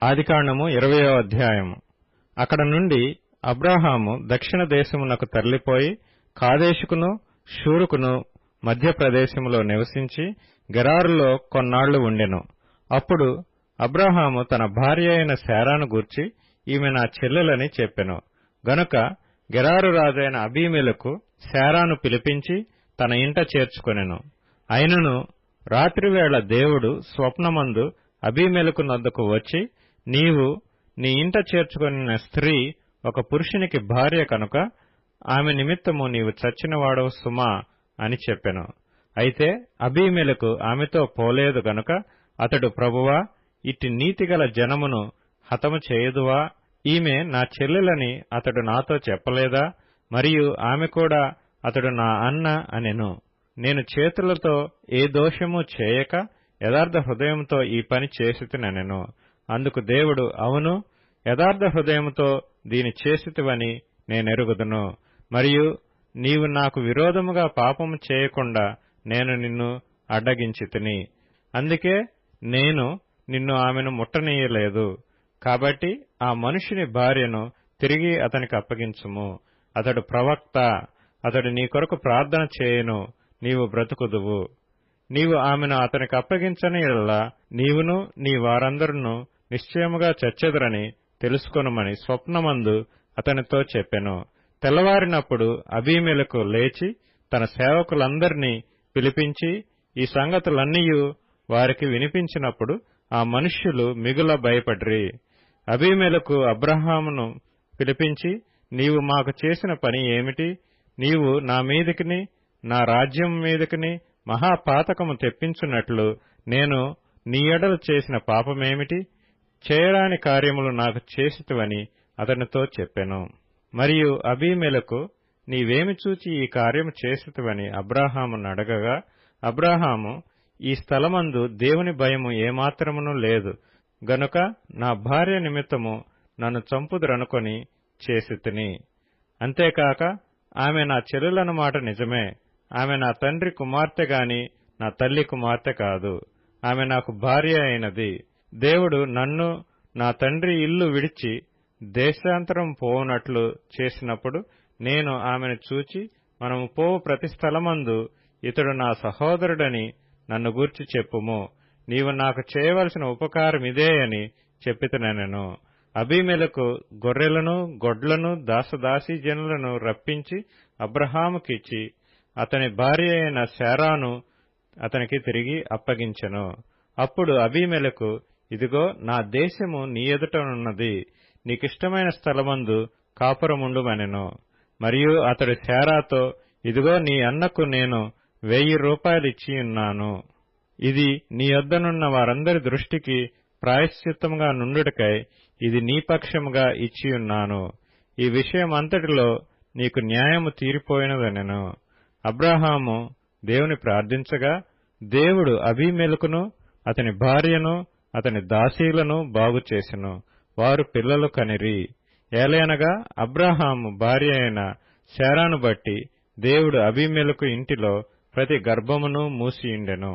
ఆదికాండము 20వ అధ్యాయము. అక్కడ నుండి అబ్రాహాము దక్షిణ దేశమునకు తరలిపోయి కాదేషుకును షూరుకును మధ్య ప్రదేశములో నివసించి గెరారులో కొన్నాళ్లు ఉండెను. అప్పుడు అబ్రాహాము తన భార్య అయిన శారాను గూర్చి ఈమె నా చెల్లెలని చెప్పెను. గనుక గెరారు రాజైన అబీమెలెకు శారాను పిలిపించి తన ఇంట చేర్చుకొనెను. అయినను రాత్రివేళ దేవుడు స్వప్నమందు అబీమెలెకు నొద్దకు వచ్చి, నీవు నీ ఇంట చేర్చుకొనిన స్త్రీ ఒక పురుషునికి భార్య కనుక ఆమె నిమిత్తము నీవు చచ్చినవాడవు సుమా అని చెప్పెను. అయితే అబీమెలెకు ఆమెతో పోలేదు గనుక అతడు, ప్రభువా, ఇట్టి నీతిగల జనమును హతము చేయుదువా? ఈమె నా చెల్లెలని అతడు నాతో చెప్పలేదా? మరియు ఆమె కూడా అతడు నా అన్న అనెను. నేను చేతులతో ఏ దోషము చేయక యథార్థ హృదయంతో ఈ పని చేసితినెను. అందుకు దేవుడు, అవును, యథార్థ హృదయముతో దీని చేసితివని నేనెరుగుదును. మరియు నీవు నాకు విరోధముగా పాపము చేయకుండా నేను నిన్ను అడ్డగించితిని. అందుకే నేను నిన్ను ఆమెను ముట్టనీయలేదు. కాబట్టి ఆ మనుషుని భార్యను తిరిగి అతనికి అప్పగించుము. అతడు ప్రవక్త, అతడు నీ కొరకు ప్రార్థన చేయును, నీవు బ్రతుకుదువు. నీవు ఆమెను అతనికి అప్పగించని యెడల నీవును నీ వారందరును నిశ్చయముగా చచ్చెదరని తెలుసుకొనుమని స్వప్నమందు అతనితో చెప్పెను. తెల్లవారినప్పుడు అబీమెలెకు లేచి తన సేవకులందరినీ పిలిపించి ఈ సంగతులన్నీయు వారికి వినిపించినప్పుడు ఆ మనుష్యులు మిగుల భయపడిరి. అబీమెలెకు అబ్రాహామును పిలిపించి, నీవు మాకు చేసిన పని ఏమిటి? నీవు నా మీదికిని నా రాజ్యం మీదికిని మహాపాతకము తెప్పించున్నట్లు నేను నీ ఎడల చేసిన పాపమేమిటి? చేయరాని కార్యములు నాకు చేసితివని అతనితో చెప్పెను. మరియు అబీమెలెకు, నీవేమి చూచి ఈ కార్యము చేసితివని అబ్రాహామును అడగగా, అబ్రాహాము, ఈ స్థలమందు దేవుని భయము ఏమాత్రమును లేదు గనుక నా భార్య నిమిత్తము నన్ను చంపుదురనుకొని చేసితిని. అంతేకాక ఆమె నా చెల్లెలన్న మాట నిజమే. ఆమె నా తండ్రి కుమార్తె గాని నా తల్లి కుమార్తె కాదు. ఆమె నాకు భార్య అయినది. దేవుడు నన్ను నా తండ్రి ఇల్లు విడిచి దేశాంతరం పోవునట్లు చేసినప్పుడు నేను ఆమెను చూచి, మనము పోవు ప్రతి స్థలమందు ఇతడు నా సహోదరుడని నన్ను గూర్చి చెప్పుము. నీవు నాకు చేయవలసిన ఉపకారమిదే అని చెప్పితినెను. అబీమెలెకు గొర్రెలను గొడ్లను దాసదాసీజనులను రప్పించి అబ్రాహాముకిచ్చి అతని భార్య అయిన శారాను అతనికి తిరిగి అప్పగించెను. అప్పుడు అబీమెలెకు, ఇదిగో నా దేశము నీ ఎదుటనున్నది, నీకిష్టమైన స్థలమందు కాపురముండుమనెను. మరియు అతడు శారాతో, ఇదిగో నీ అన్నకు నేను 1000 రూపాయలిచ్చియున్నాను. ఇది నీ యొద్దనున్న వారందరి దృష్టికి ప్రాయశ్చిత్తముగా నుండుటకై ఇది నీ పక్షముగా ఇచ్చియున్నాను. ఈ విషయమంతటిలో నీకు న్యాయము తీరిపోయినదనెను. అబ్రాహాము దేవుని ప్రార్థించగా దేవుడు అబీమెలెకును అతని భార్యను అతని దాసీలను బాగుచేసెను. వారు పిల్లలు కనిరి. ఏలయనగా అబ్రాహాము భార్య అయిన శారాను బట్టి దేవుడు అబీమెలెకు ఇంటిలో ప్రతి గర్భమును మూసియుండెను.